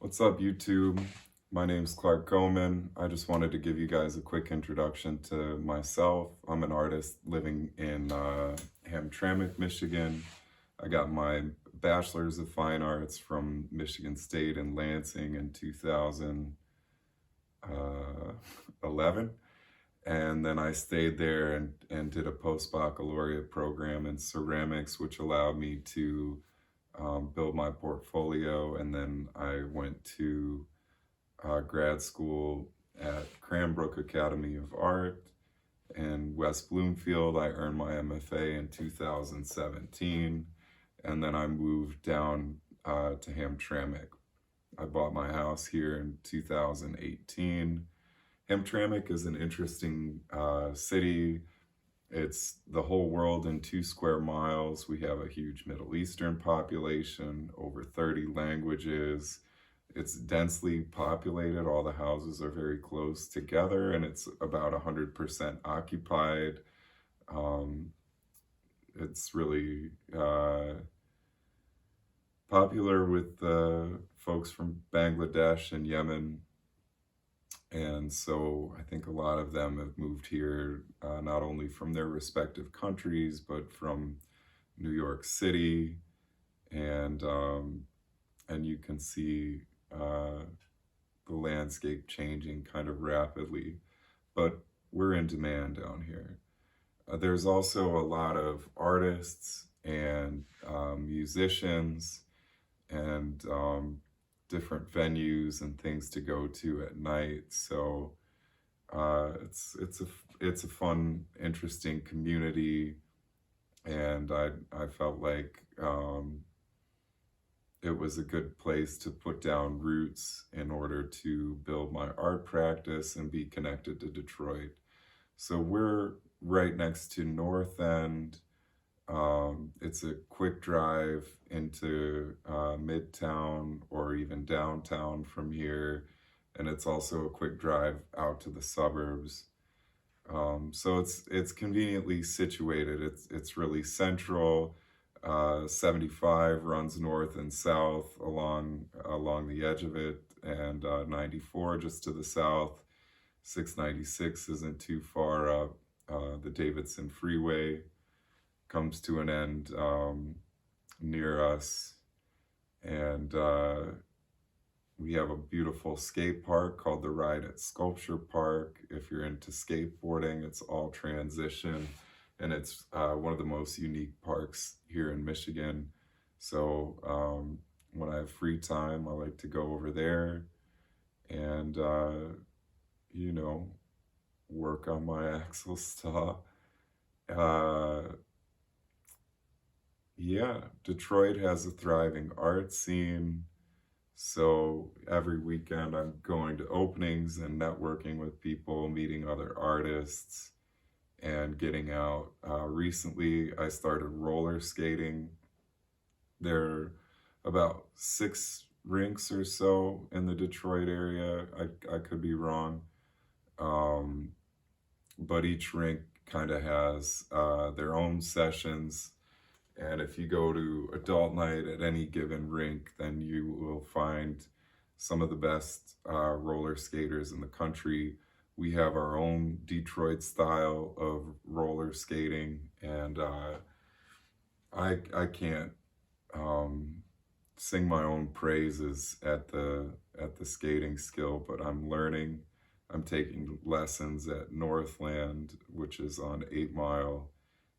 What's up, YouTube? My name's Clark Goeman. I just wanted to give you guys a quick introduction to myself. I'm an artist living in Hamtramck, Michigan. I got my Bachelor's of Fine Arts from Michigan State in Lansing in 2011. And then I stayed there and did a post-baccalaureate program in ceramics, which allowed me to build my portfolio. And then I went to grad school at Cranbrook Academy of Art in West Bloomfield. I earned my MFA in 2017, and then I moved down to Hamtramck. I bought my house here in 2018. Hamtramck is an interesting city. It's the whole world in 2 square miles. We have a huge Middle Eastern population, over 30 languages. It's densely populated. All the houses are very close together, and it's about 100% occupied. It's really popular with folks from Bangladesh and Yemen. And so I think a lot of them have moved here, not only from their respective countries, but from New York City. And you can see the landscape changing kind of rapidly. But we're in demand down here. There's also a lot of artists and musicians and different venues and things to go to at night. So it's a fun, interesting community, and I felt like it was a good place to put down roots in order to build my art practice and be connected to Detroit. So we're right next to North End. It's a quick drive into Midtown or even downtown from here, and it's also a quick drive out to the suburbs. So it's conveniently situated. It's really central. 75 runs north and south along the edge of it, and 94 just to the south. 696 isn't too far up. The Davidson Freeway comes to an end near us, and we have a beautiful skate park called the Ride at Sculpture Park. If you're into skateboarding, it's all transition, and it's one of the most unique parks here in Michigan. So when I have free time, I like to go over there and work on my axle saw. Yeah, Detroit has a thriving art scene. So every weekend I'm going to openings and networking with people, meeting other artists, and getting out. Recently, I started roller skating. There are about 6 rinks or so in the Detroit area. I could be wrong. But each rink kind of has their own sessions. And if you go to adult night at any given rink, then you will find some of the best roller skaters in the country. We have our own Detroit style of roller skating, and I can't sing my own praises at the skating skill, but I'm learning. I'm taking lessons at Northland, which is on 8 Mile,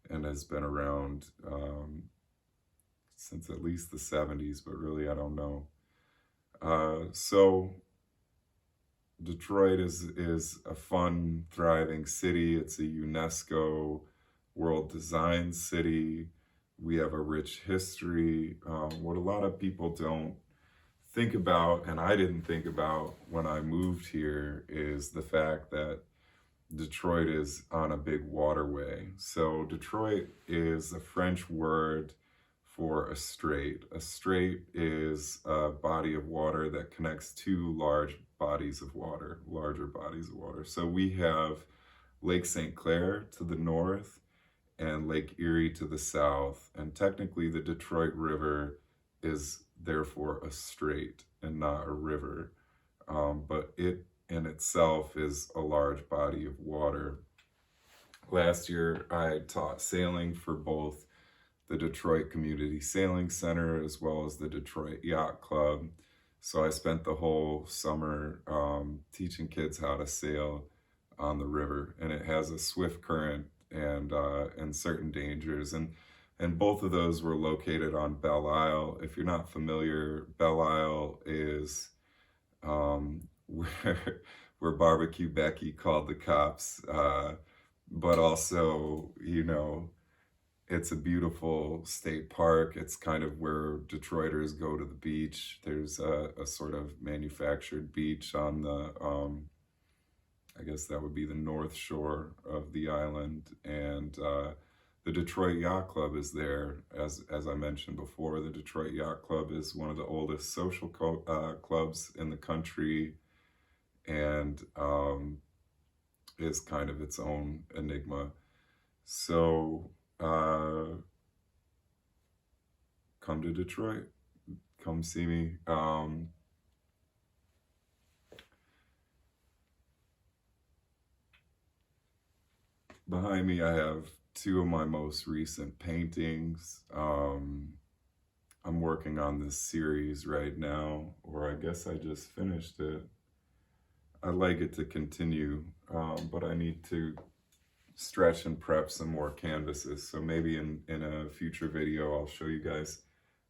and has been around since at least the 70s, but really I don't know. So Detroit is a fun, thriving city. It's a UNESCO World Design City. We have a rich history. What a lot of people don't think about, and I didn't think about when I moved here, is the fact that Detroit is on a big waterway. So Detroit is a French word for a strait. A strait is a body of water that connects 2 larger bodies of water. So we have Lake St. Clair to the north and Lake Erie to the south. And technically the Detroit River is therefore a strait. and not a river. But it in itself is a large body of water. Last year, I taught sailing for both the Detroit Community Sailing Center as well as the Detroit Yacht Club. So I spent the whole summer teaching kids how to sail on the river, and it has a swift current and certain dangers, and both of those were located on Belle Isle. If you're not familiar, Belle Isle is where Barbecue Becky called the cops, but also, you know, it's a beautiful state park. It's kind of where Detroiters go to the beach. There's a sort of manufactured beach on the, I guess that would be the north shore of the island. And the Detroit Yacht Club is there. As I mentioned before, the Detroit Yacht Club is one of the oldest social clubs in the country, and is kind of its own enigma. So come to Detroit, come see me. Behind me, I have two of my most recent paintings. I'm working on this series right now, or I guess I just finished it. I'd like it to continue, but I need to stretch and prep some more canvases. So maybe in a future video, I'll show you guys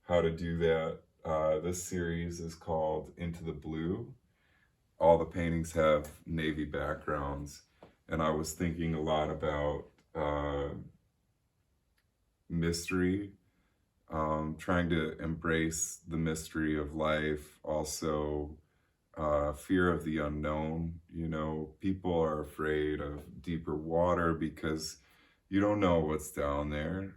how to do that. This series is called Into the Blue. All the paintings have navy backgrounds, and I was thinking a lot about mystery, trying to embrace the mystery of life, also fear of the unknown. You know, people are afraid of deeper water because you don't know what's down there.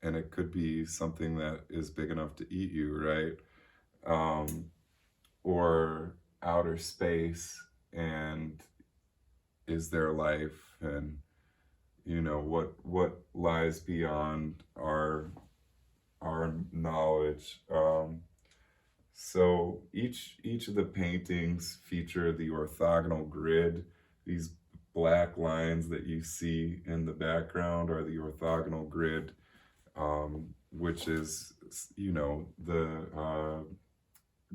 And it could be something that is big enough to eat you, right? Or outer space, and is there life, and you know what lies beyond our knowledge. So each of the paintings feature the orthogonal grid. These black lines that you see in the background are the orthogonal grid, which is, you know, the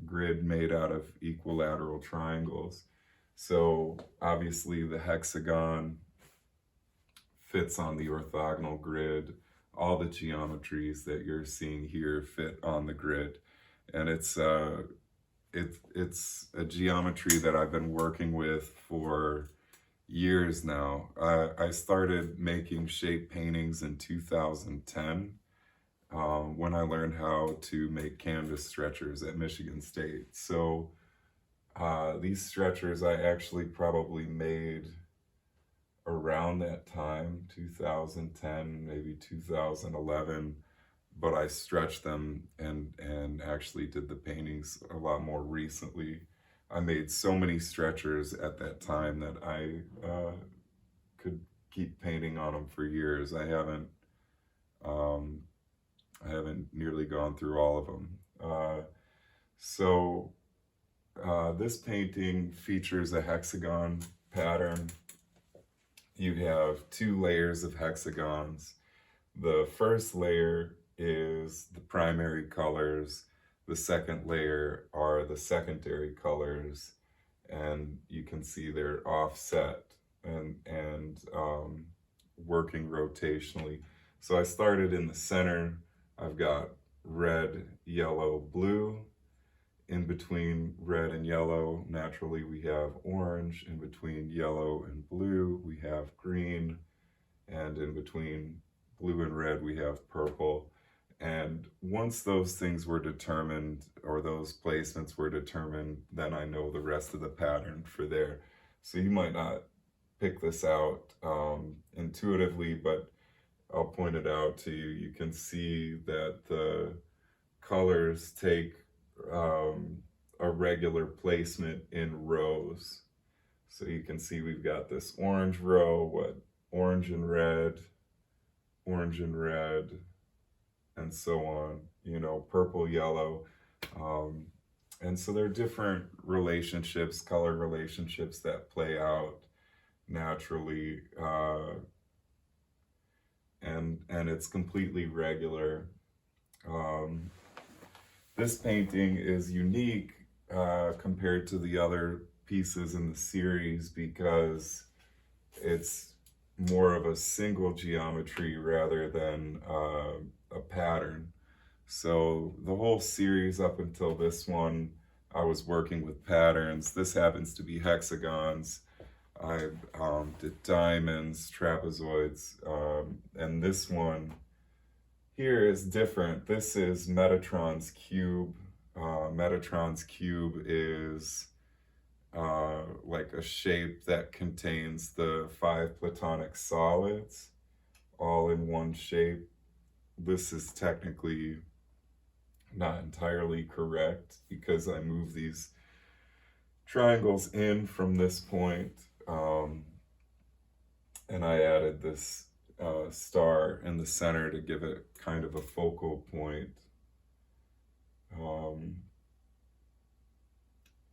grid made out of equilateral triangles. So obviously the hexagon fits on the orthogonal grid. All the geometries that you're seeing here fit on the grid. And it's a geometry that I've been working with for years now. I started making shape paintings in 2010 when I learned how to make canvas stretchers at Michigan State. So these stretchers I actually probably made around that time, 2010, maybe 2011, but I stretched them and actually did the paintings a lot more recently. I made so many stretchers at that time that I could keep painting on them for years. I haven't nearly gone through all of them. So this painting features a hexagon pattern. You have two layers of hexagons. The first layer is the primary colors. The second layer are the secondary colors, and you can see they're offset and working rotationally. So I started in the center. I've got red, yellow, blue. In between red and yellow, naturally we have orange. In between yellow and blue, we have green. And in between blue and red, we have purple. And once those things were determined, or those placements were determined, then I know the rest of the pattern for there. So you might not pick this out intuitively, but I'll point it out to you. You can see that the colors take a regular placement in rows. So you can see we've got this orange row, orange and red, and so on, you know, purple, yellow. Um, and so there are different relationships, color relationships that play out naturally, and it's completely regular. Um, this painting is unique compared to the other pieces in the series because it's more of a single geometry rather than a pattern. So the whole series up until this one, I was working with patterns. This happens to be hexagons. I did diamonds, trapezoids, and this one here is different. This is Metatron's cube. Metatron's cube is like a shape that contains the 5 platonic solids all in one shape. This is technically not entirely correct because I move these triangles in from this point, and I added this star in the center to give it kind of a focal point.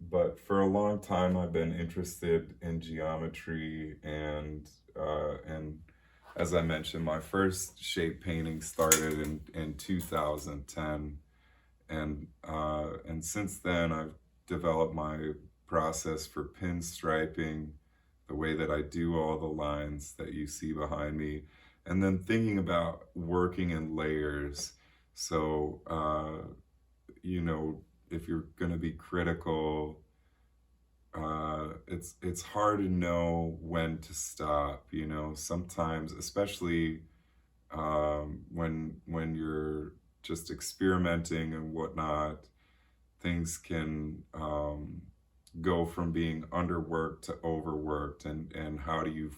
But for a long time, I've been interested in geometry, and as I mentioned, my first shape painting started in 2010, and since then I've developed my process for pinstriping, the way that I do all the lines that you see behind me, and then thinking about working in layers. So you know, if you're going to be critical, it's hard to know when to stop. You know, sometimes, especially when you're just experimenting and whatnot, things can go from being underworked to overworked, and how do you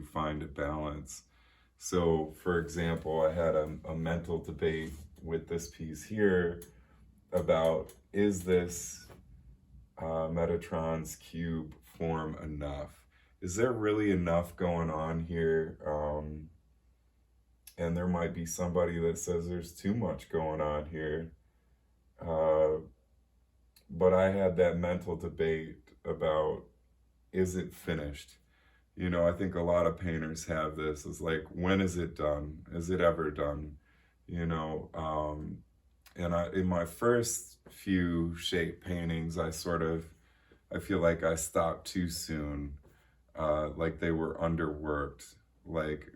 find a balance? So, for example, I had a mental debate with this piece here about, is this Metatron's cube form enough? Is there really enough going on here? And there might be somebody that says there's too much going on here. But I had that mental debate about, is it finished? You know, I think a lot of painters have this. It's like, when is it done? Is it ever done? You know, and in my first few shape paintings, I feel like I stopped too soon, like they were underworked. Like,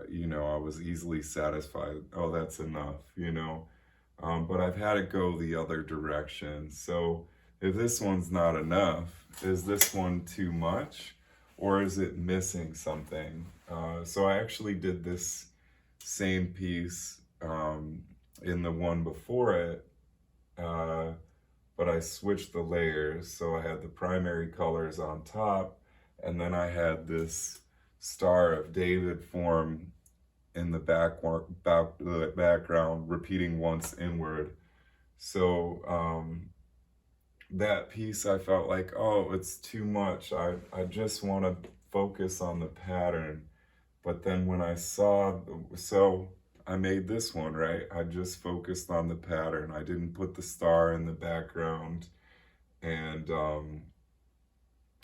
you know, I was easily satisfied. Oh, that's enough, you know. But I've had it go the other direction. So if this one's not enough, is this one too much? Or is it missing something? So I actually did this same piece in the one before it, but I switched the layers. So I had the primary colors on top, and then I had this Star of David form in the background, repeating once inward. So that piece, I felt like, oh, it's too much. I just want to focus on the pattern. But then when I saw, so I made this one, right? I just focused on the pattern. I didn't put the star in the background. And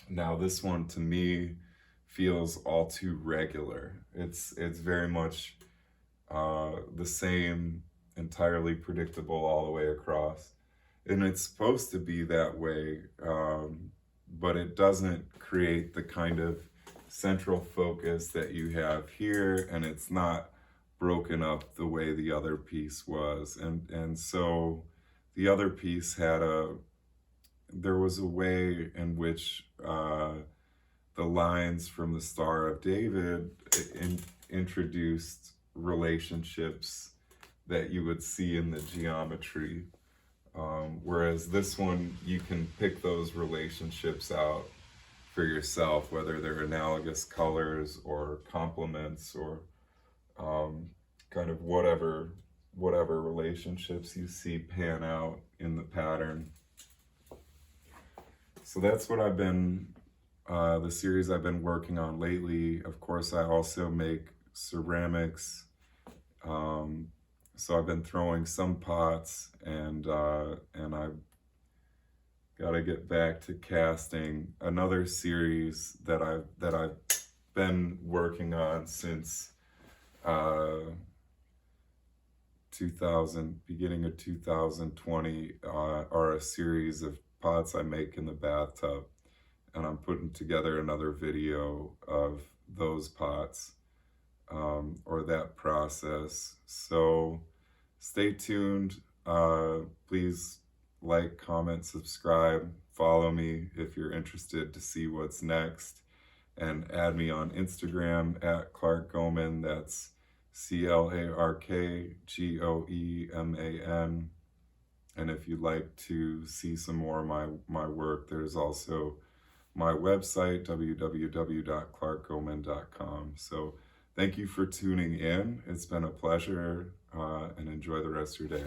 now this one, to me, feels all too regular. It's very much the same, entirely predictable all the way across. And it's supposed to be that way, but it doesn't create the kind of central focus that you have here, and it's not broken up the way the other piece was. And so the other piece there was a way in which the lines from the Star of David introduced relationships that you would see in the geometry. Whereas this one, you can pick those relationships out for yourself, whether they're analogous colors or complements or kind of whatever relationships you see pan out in the pattern. So that's what I've been, the series I've been working on lately. Of course, I also make ceramics. So I've been throwing some pots, and I've got to get back to casting another series that I've been working on since uh, 2000, beginning of 2020, are a series of pots I make in the bathtub, and I'm putting together another video of those pots, or that process. So stay tuned. Please like, comment, subscribe, follow me if you're interested to see what's next, and add me on Instagram at Clark Goeman. That's ClarkGoeman. And if you'd like to see some more of my work, there's also my website, www.clarkgoeman.com. So thank you for tuning in. It's been a pleasure, and enjoy the rest of your day.